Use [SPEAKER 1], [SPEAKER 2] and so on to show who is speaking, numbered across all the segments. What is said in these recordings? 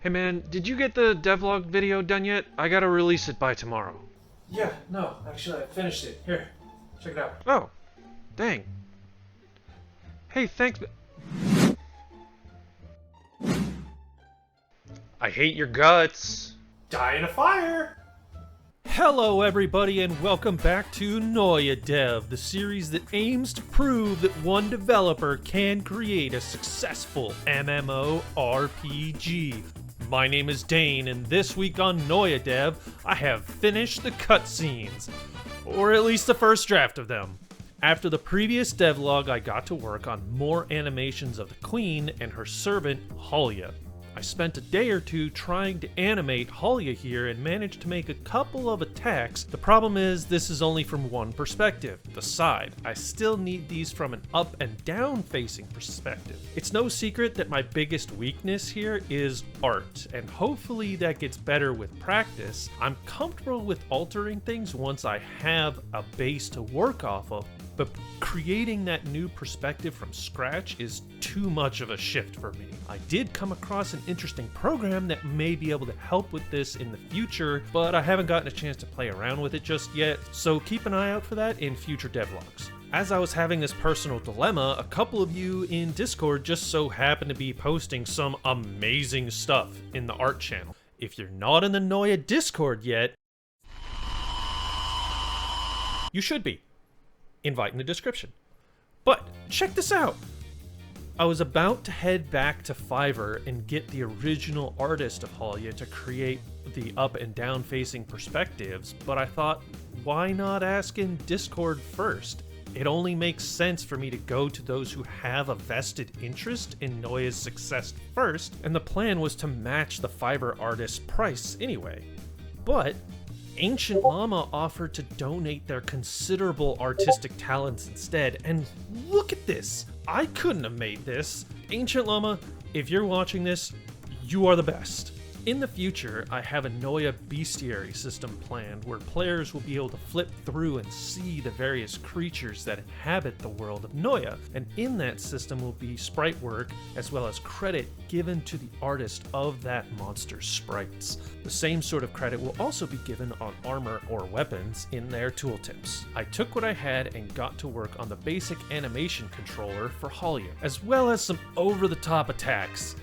[SPEAKER 1] Hey man, did you get the devlog video done yet? I gotta release it by tomorrow.
[SPEAKER 2] Yeah, no, actually I finished it. Here, check it out.
[SPEAKER 1] Oh, dang. Hey, thanks. I hate your guts.
[SPEAKER 2] Die in a fire!
[SPEAKER 3] Hello everybody and welcome back to Noia Dev, the series that aims to prove that one developer can create a successful MMO RPG. My name is Dane, and this week on Noia Dev, I have finished the cutscenes, or at least the first draft of them. After the previous devlog, I got to work on more animations of the Queen and her servant, Halia. I spent a day or two trying to animate Halia here and managed to make a couple of attacks. The problem is this is only from one perspective, the side. I still need these from an up and down facing perspective. It's no secret that my biggest weakness here is art, and hopefully that gets better with practice. I'm comfortable with altering things once I have a base to work off of, but creating that new perspective from scratch is too much of a shift for me. I did come across an interesting program that may be able to help with this in the future, but I haven't gotten a chance to play around with it just yet, so keep an eye out for that in future devlogs. As I was having this personal dilemma, a couple of you in Discord just so happened to be posting some amazing stuff in the art channel. If you're not in the Noia Discord yet, you should be. Invite in the description. But check this out. I was about to head back to Fiverr and get the original artist of Halia to create the up and down facing perspectives, but I thought, why not ask in Discord first? It only makes sense for me to go to those who have a vested interest in Noia's success first, and the plan was to match the Fiverr artist's price anyway. But Ancient Llama offered to donate their considerable artistic talents instead, and look at this! I couldn't have made this. Ancient Llama, if you're watching this, you are the best. In the future, I have a Noia Bestiary system planned where players will be able to flip through and see the various creatures that inhabit the world of Noia, and in that system will be sprite work as well as credit given to the artist of that monster's sprites. The same sort of credit will also be given on armor or weapons in their tooltips. I took what I had and got to work on the basic animation controller for Halia, as well as some over-the-top attacks.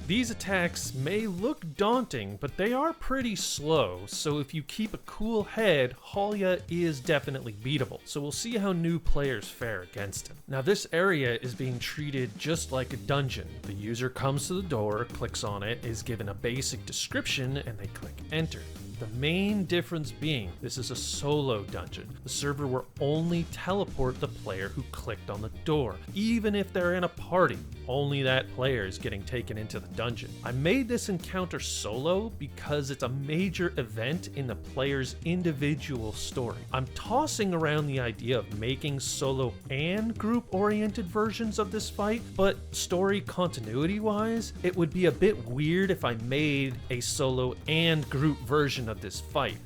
[SPEAKER 3] These attacks may look daunting, but they are pretty slow, so if you keep a cool head, Halia is definitely beatable, so we'll see how new players fare against him. Now this area is being treated just like a dungeon. The user comes to the door, clicks on it, is given a basic description, and they click enter. The main difference being, this is a solo dungeon. The server will only teleport the player who clicked on the door. Even if they're in a party, only that player is getting taken into the dungeon. I made this encounter solo because it's a major event in the player's individual story. I'm tossing around the idea of making solo and group-oriented versions of this fight, but story continuity-wise, it would be a bit weird if I made a solo and group version of this fight.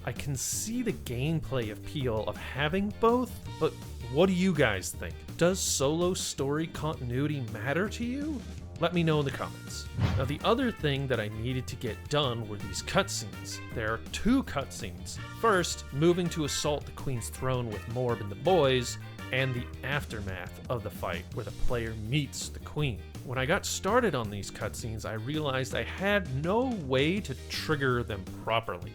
[SPEAKER 3] I can see the gameplay appeal of having both, but what do you guys think? Does solo story continuity matter to you? Let me know in the comments. Now the other thing that I needed to get done were these cutscenes. There are two cutscenes. First, moving to assault the Queen's throne with Morb and the boys, and the aftermath of the fight where the player meets the Queen. When I got started on these cutscenes, I realized I had no way to trigger them properly.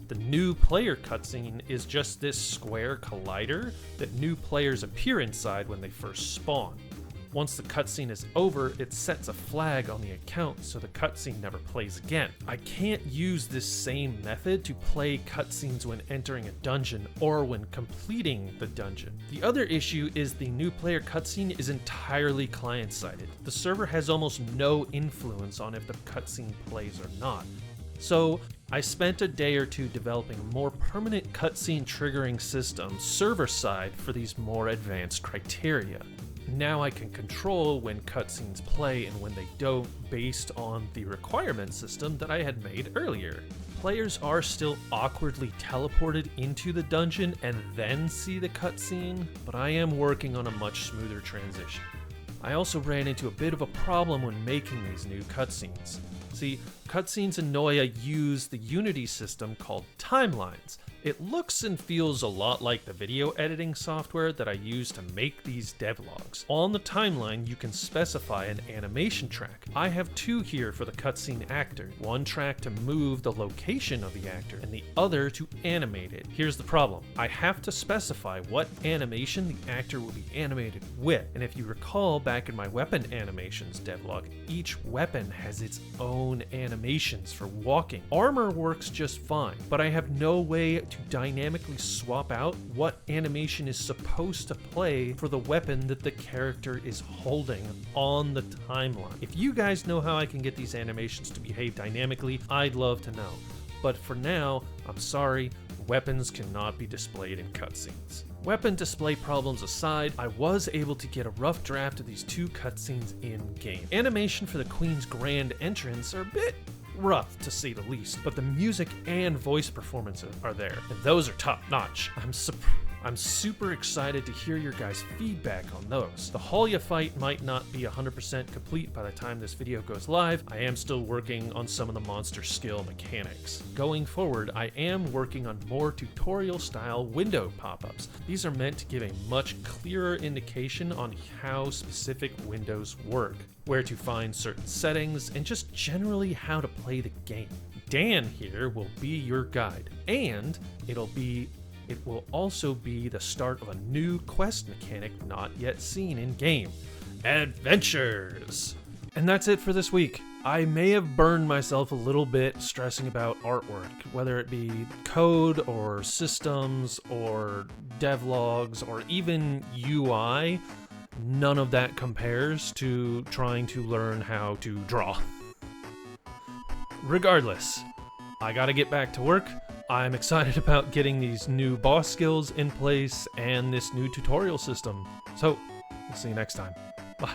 [SPEAKER 3] The new player cutscene is just this square collider that new players appear inside when they first spawn. Once the cutscene is over, it sets a flag on the account so the cutscene never plays again. I can't use this same method to play cutscenes when entering a dungeon or when completing the dungeon. The other issue is the new player cutscene is entirely client-sided. The server has almost no influence on if the cutscene plays or not. So I spent a day or two developing a more permanent cutscene triggering system server-side for these more advanced criteria. Now I can control when cutscenes play and when they don't based on the requirement system that I had made earlier. Players are still awkwardly teleported into the dungeon and then see the cutscene, but I am working on a much smoother transition. I also ran into a bit of a problem when making these new cutscenes. See, cutscenes in Noia use the Unity system called timelines. It looks and feels a lot like the video editing software that I use to make these devlogs. On the timeline, you can specify an animation track. I have two here for the cutscene actor. One track to move the location of the actor, and the other to animate it. Here's the problem. I have to specify what animation the actor will be animated with. And if you recall back in my weapon animations devlog, each weapon has its own animations for walking. Armor works just fine, but I have no way to dynamically swap out what animation is supposed to play for the weapon that the character is holding on the timeline. If you guys know how I can get these animations to behave dynamically, I'd love to know. But for now, I'm sorry, weapons cannot be displayed in cutscenes. Weapon display problems aside, I was able to get a rough draft of these two cutscenes in-game. Animation for the Queen's grand entrance are a bit rough to say the least, but the music and voice performances are there, and those are top-notch. I'm super excited to hear your guys' feedback on those. The Halya fight might not be 100% complete by the time this video goes live. I am still working on some of the monster skill mechanics. Going forward, I am working on more tutorial-style window pop-ups. These are meant to give a much clearer indication on how specific windows work, where to find certain settings, and just generally how to play the game. Dan here will be your guide, and it will also be the start of a new quest mechanic not yet seen in-game. Adventures! And that's it for this week. I may have burned myself a little bit stressing about artwork, whether it be code or systems or devlogs or even UI. None of that compares to trying to learn how to draw. Regardless, I gotta get back to work. I'm excited about getting these new boss skills in place and this new tutorial system. So, we'll see you next time. Bye.